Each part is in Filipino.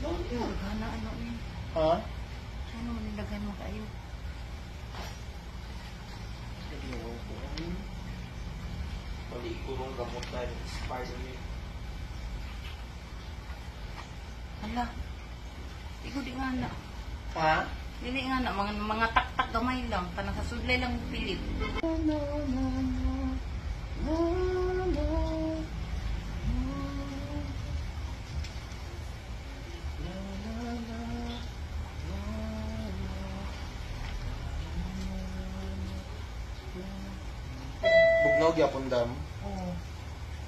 Gana ano ni? Ha? Ano man nilagyan mo kayo? Pali kurong gamot tayo. Spider-Man. Hala. Ikaw di nga na. Ha? Dili nga na. Mga tak-tak gamay lang. Tanang sa sudlay lang pilit. Bugnaw gyapon dam. Oo.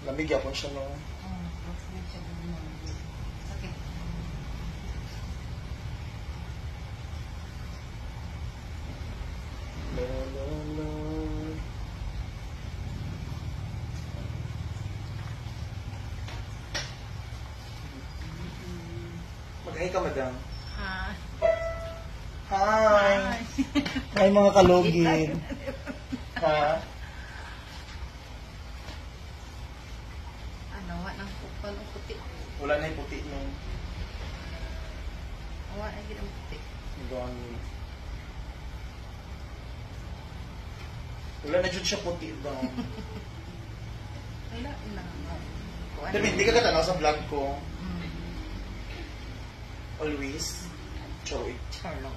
Lamig gyapon siya no. Oo. Bakit siya bugnaw? Sakit. La la la. Mag-hi ka, madam. Ha? Hi! Hi, mga kalugid. Ha? Ano, wa nang kupal ang puti. Wala na yung puti nung Wa na gid ang puti. gani. Wala na dyan siya puti daw. Wala na. Kuan. Dami, hindi ka katanaw sa vlog ko. Mm. Always. Choy. Charlo.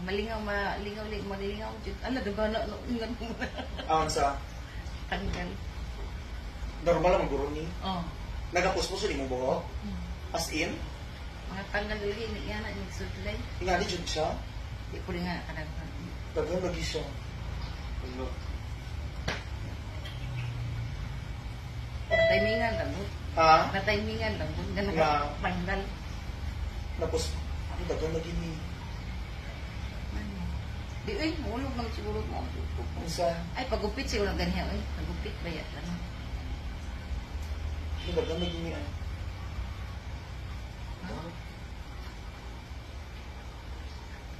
Malingaw jud. Ala dagana no ingan mo. Awan sa Tanggal. normal ang guro ni. Oh. Nagapuspos ni mo buhok. As in, Mga tanggal uli ni iya na nagsudlay. ingali dyan siya. Di ko rin nga kadaghan. Daghan lagi siya. Ano? Natimingan lang mo. Ha? Natimingan lang mo. Ganun Yeah. tanggal. Tapos, daghan lagi ni. Ano? Di ay mulog naman siguro mo. Isa, Ay pagupit siguro ganyan ay. Pagupit ba yan? Ano? daghan lagi ni.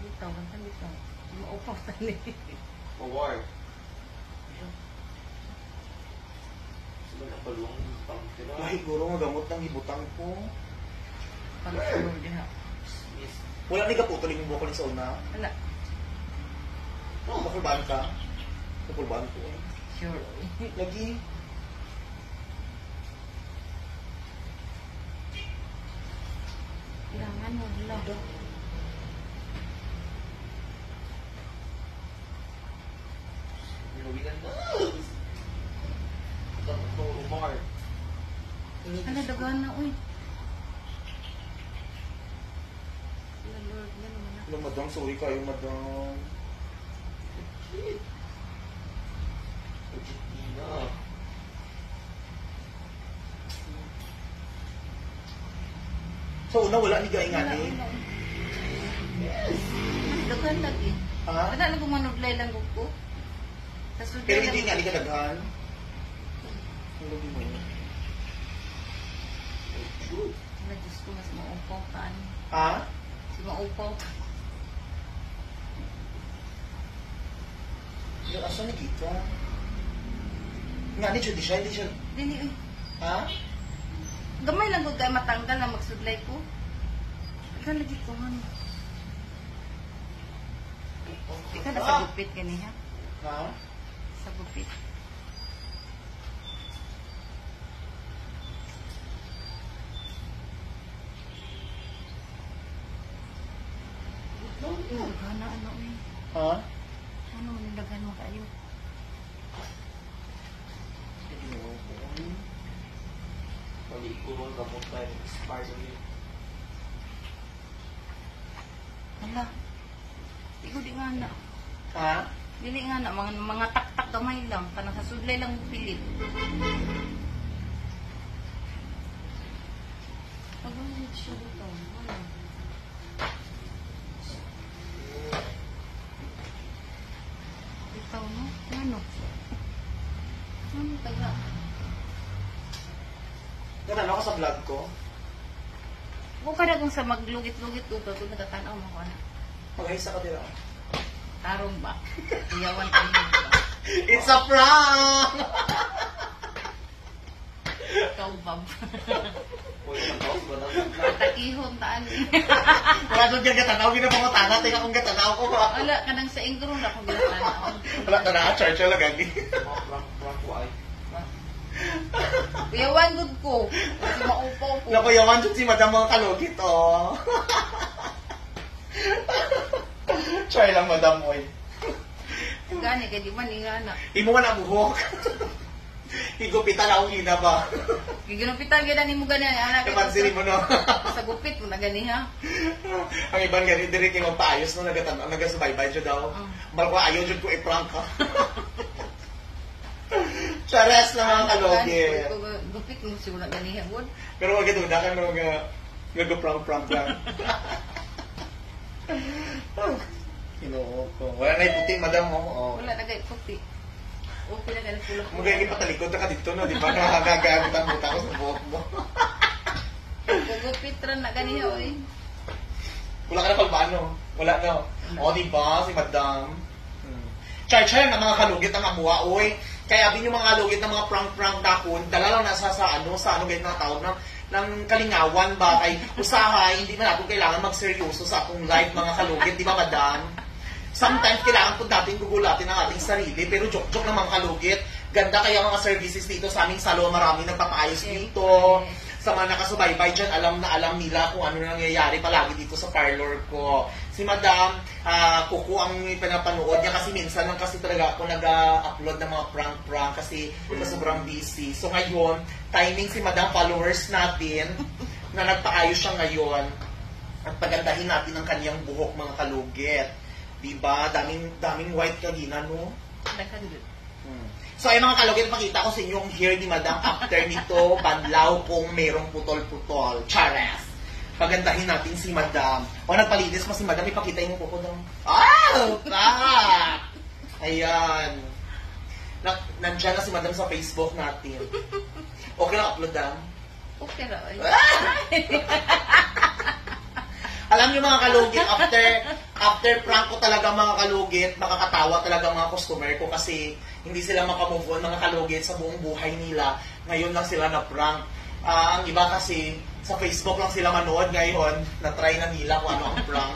Dito, basta dito. Maupaw tali. Mawar. Sila na balong pang tira. Lahi guro nga gamot ng ibutang ko. Pagsulong din ha. Yes. Wala ni kaputuloy yung buhok ni sa una. Wala. Kapulbaan ka. Kapulbaan ko. Sure. Lagi. Kailangan mo lang. Binuwigan na. Ito Umar. Ano dagan na uy. Lord, yan naman na. Hello, madam. Sorry kayo, madam. Argentina. Sa una, wala ni gaingani. Dagan lagi. Ha? Wala lang kumanuglay lang ko. Sa Pero sudlay hindi nga, lang. ni ka daghan. Ano di mo? Na Diyos ko, mas maupaw ka. Ano? Ha? Mas maupaw ka. Yung asa ni kita? Nga, ni Judy siya, hindi siya. Dili uy. Ha? Gamay lang ko kaya matanggal na magsudlay ko. Ikaw lagi ko ano. Ikaw na sa gupit ganiha. Ha? Sa gupit. Gana ano eh. Ha? Ano man nilagyan mo kayo? Pali kurong gamot tayo. Spider-Man. Hala. Ikaw di nga na. Ha? Dili nga na. Mga tak-tak gamay lang. Tanang sa sudlay lang pilit. Pag-ulit siya dito. Ano? Ikaw no? Ano? Ano taga? Natanaw ka sa vlog ko? Kung kada kung sa maglugit-lugit ko to, natatanaw mo ko na. Mag-aisa ka dira. Tarong ba? Iyawan ka niyo ba? It's a prank! kaubab. Pwede na daw, ba na? Takihon taan. Wala doon kang gatanaw, ginapangutana, tingnan kong gatanaw ko ba? Wala ka nang sa ingro na kung ginatanaon. Wala ka na, church lang gani. Mga prank ko ay. Kuyawan good ko. Kasi maupaw ko. Nakuyawan dyan si Madam mga kalugit, oh. Try lang, Madam, oy. Gani, kaya di man ingana. Imo man ang buhok. Higupitan akong hina ba? Giginupitan gina ni mo gani anak. Kapansin mo, no? Sa gupit mo na gani ha. Ang ibang gani, direct yung magpaayos, no? Nagasubaybay siya daw. Malko, ayaw dyan ko i-prank ka. Chares na mga kalugit. Gupit mo siya na gani ha. Pero wag ito, dakan mo nag-prank-prank lang. Ginoo ko. Wala na yung puti, Madam, oh. Wala na gay puti. Okay na gani pula. Magiging patalikod ka dito, no? Di ba? Nakagagamit ang buta ko sa buhok mo. Gupit rin na gani ha oy. Wala ka na palbano. Wala na. O, di ba? Si Madam. Char-char na mga kalugit ang amuha, oy. Kaya abin yung mga kalugit ng mga prank-prank dakon, dala lang nasa sa ano ganyan na tawag ng kalingawan ba? Kay usahay, hindi na natin kailangan magseryoso sa akong live mga kalugit, di ba, Madam? Sometimes kailangan po natin gugulatin ang ating sarili, pero joke-joke ng mga kalugit. Ganda kaya mga services dito sa aming salon, marami nagpapaayos dito. Sa mga nakasubaybay dyan, alam na alam nila kung ano nangyayari palagi dito sa parlor ko. Si Madam, Kuko ang pinapanood niya kasi minsan lang kasi talaga ako nag-upload ng mga prank-prank kasi sobrang busy. So ngayon, timing si Madam followers natin na nagpaayos siya ngayon at pagandahin natin ang kanyang buhok mga kalugit. Diba? Daming white kagina, no? So, ay mga kalugit, makita ko sa inyo ang hair ni Madam after nito, banlaw kung merong putol-putol. Chares! Pagandahin natin si Madam. O, nagpalinis mo si Madam, ipakita yung kuko daw. Ayan. Nandiyan na si Madam sa Facebook natin. Okay lang, upload daw. Okay ra oy. Alam niyo mga kalugit, after prank ko talaga mga kalugit, makakatawa talaga mga customer ko kasi hindi sila makamove on mga kalugit sa buong buhay nila. Ngayon lang sila na-prank. Ang iba kasi sa Facebook lang sila manood ngayon, na-try na nila kung ano ang prank.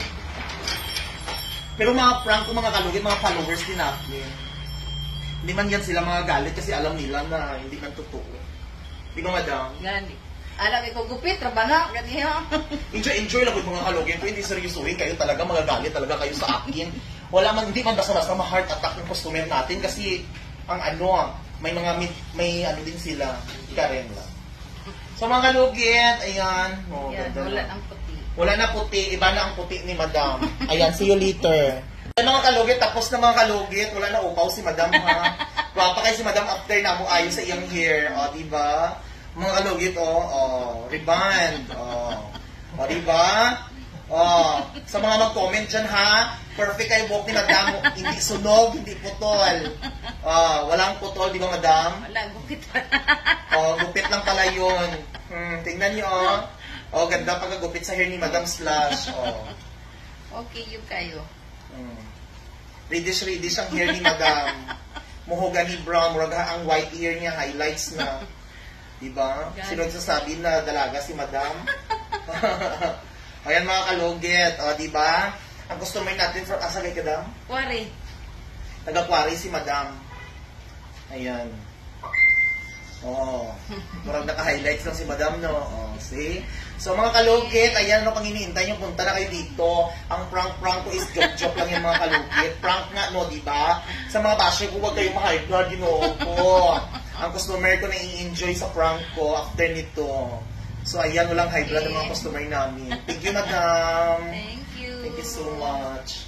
Pero mga prank ko mga kalugit, mga followers din natin. Hindi man yan sila mga galit kasi alam nila na hindi man totoo. Di ba, Madam? Gani. Alam ko gupit ra ba na gani ha. Enjoy lang with mga kalugit. Pero hindi seryosohin kayo talaga, magagalit talaga kayo sa akin. Wala man, hindi man basta-basta ma-heart attack ng customer natin kasi ang ano, may ano din sila, karen lang. So mga kalugit, ayan. Oh, Yan, ganda wala na. ang puti. Wala na puti, iba na ang puti ni Madam. Ayan, see you later. Ayan mga kalugit, tapos na mga kalugit, wala na upaw si Madam ha. Wapa kayo si Madam after na mo ayos sa iyang hair, o diba? Mga kalugit, rebound, o diba? Sa mga mag-comment dyan ha, perfect kayo buhok ni Madam, hindi sunog, hindi putol. Walang putol, di ba Madam? Wala gupit. Gupit lang pala yun. Tingnan niyo, ganda pagkagupit sa hair ni Madam Slash. Okay, yung kayo. Reddish ang hair ni Madam. Mahogany brown, murag ang white hair niya, highlights na. Diba? Sino nagsasabi na dalaga si Madam? Ayan mga kalugit, diba? Ang customer natin from asa kay Kadam? Kwari. Taga-Kwari si Madam. Ayan. Murag naka-highlights lang si Madam, no? See? So mga kalugit, ayan ano pang iniintay nyo, punta na kayo dito. Ang prank-prank ko is joke-joke lang yung mga kalugit. Prank nga, no, diba? Sa mga basher ko, huwag kayong ma-high blood, ginoo ko. Ang customer ko na i-enjoy sa prank ko after nito. So ayan, walang high blood ang mga customer namin. Thank you, Madam. Thank you. Thank you so much.